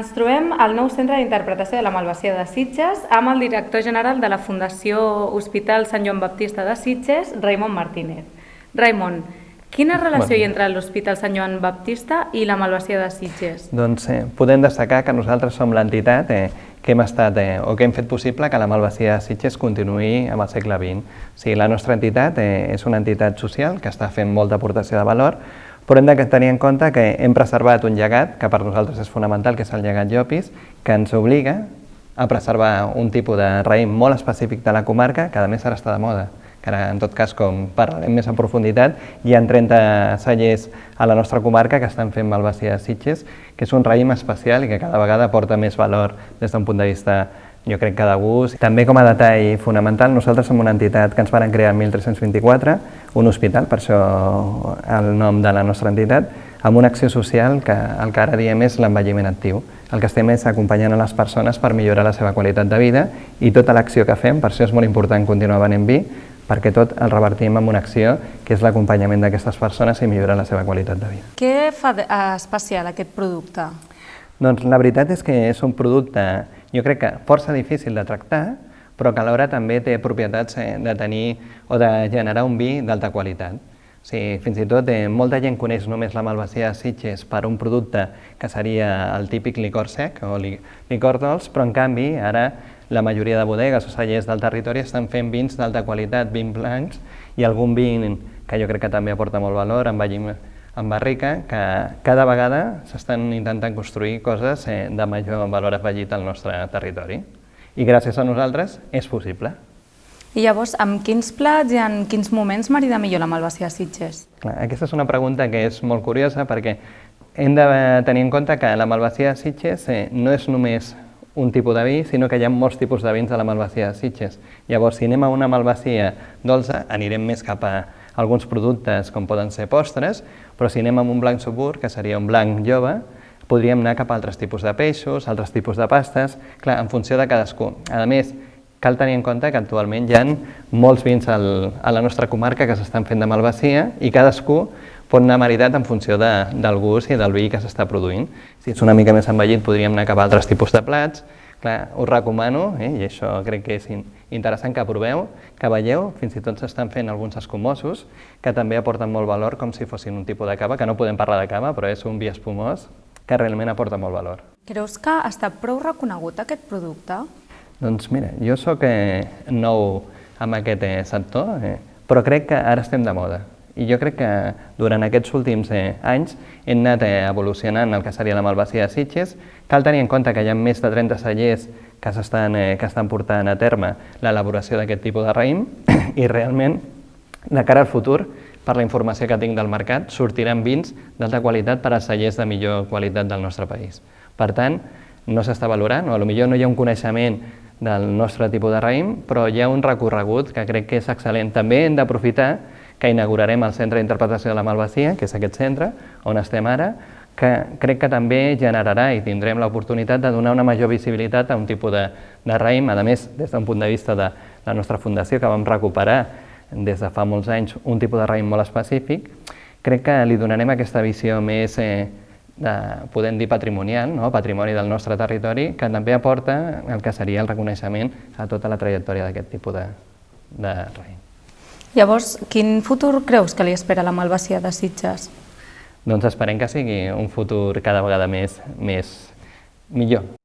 Ens trobem al nou Centre d'Interpretació de la Malvasia de Sitges amb el director general de la Fundació Hospital Sant Joan Baptista de Sitges, Raimon Martínez. Raimon, quina relació hi ha entre l'Hospital Sant Joan Baptista i la Malvasia de Sitges? Doncs podem destacar que nosaltres som l'entitat que hem estat o que hem fet possible que la Malvasia de Sitges continuï amb el segle XX. O sigui, la nostra entitat és una entitat social que està fent molta aportació de valor, però hem de tenir en compte que hem preservat un llegat que per nosaltres és fonamental, que és el llegat Llopis, que ens obliga a preservar un tipus de raïm molt específic de la comarca, que a més ara està de moda, que ara en tot cas, com parlarem més en profunditat, hi ha 30 cellers a la nostra comarca que estan fent Malvasia de Sitges, que és un raïm especial i que cada vegada aporta més valor des d'un punt de vista, jo crec que de gust. També com a detall fonamental, nosaltres som una entitat que ens van crear en 1324, un hospital, per això el nom de la nostra entitat, amb una acció social que el que ara diem és l'envelliment actiu. El que estem és acompanyant a les persones per millorar la seva qualitat de vida i tota l'acció que fem, per això és molt important continuar venent vi, perquè tot el revertim en una acció que és l'acompanyament d'aquestes persones i millorar la seva qualitat de vida. Què fa especial aquest producte? Doncs la veritat és que és un producte, jo crec que força difícil de tractar, però que alhora també té propietats de tenir o de generar un vi d'alta qualitat. O sigui, fins i tot molta gent coneix només la Malvasia de Sitges per un producte que seria el típic licor sec o licor dolç, però en canvi ara la majoria de bodegues o cellers del territori estan fent vins d'alta qualitat, vins blancs, i algun vi que jo crec que també aporta molt valor, en barrica, que cada vegada s'estan intentant construir coses de major valor afegit al nostre territori. I gràcies a nosaltres és possible. I llavors, amb quins plats i en quins moments marida millor la Malvasia de Sitges? Aquesta és una pregunta que és molt curiosa perquè hem de tenir en compte que la Malvasia de Sitges no és només un tipus de vi, sinó que hi ha molts tipus de vins de la Malvasia de Sitges. Llavors, si anem a una Malvasia dolça, anirem més cap a alguns productes com poden ser postres, però si anem amb un blanc subur, que seria un blanc jove, podríem anar cap a altres tipus de peixos, altres tipus de pastes, clar, en funció de cadascú. A més, cal tenir en compte que actualment hi ha molts vins a la nostra comarca que s'estan fent de Malvasia i cadascú pot anar maridat en funció del gust i del vi que s'està produint. Si és una mica més envellit podríem anar cap a altres tipus de plats. Clar, us recomano, i això crec que és interessant que proveu, que veieu, fins i tot s'estan fent alguns escumosos que també aporten molt valor com si fossin un tipus de cava, que no podem parlar de cava, però és un vi espumós que realment aporta molt valor. Creus que està prou reconegut aquest producte? Doncs mira, jo soc nou en aquest sector, però crec que ara estem de moda. I jo crec que durant aquests últims anys hem anat evolucionant el que seria la Malvasia de Sitges. Cal tenir en compte que hi ha més de 30 cellers que estan portant a terme l'elaboració d'aquest tipus de raïm i realment, de cara al futur, per la informació que tinc del mercat, sortiran vins d'alta qualitat per als cellers de millor qualitat del nostre país. Per tant, no s'està valorant, o potser no hi ha un coneixement del nostre tipus de raïm, però hi ha un recorregut que crec que és excel·lent. També hem d'aprofitar que inaugurarem el Centre d'Interpretació de la Malvasia, que és aquest centre on estem ara, que crec que també generarà i tindrem l'oportunitat de donar una major visibilitat a un tipus de raïm. A més, des d'un punt de vista de la nostra fundació, que vam recuperar des de fa molts anys un tipus de raïm molt específic, crec que li donarem aquesta visió més, podem dir, patrimonial, patrimoni del nostre territori, que també aporta el que seria el reconeixement a tota la trajectòria d'aquest tipus de raïm. Llavors, quin futur creus que li espera la Malvasia de Sitges? Doncs esperem que sigui un futur cada vegada millor.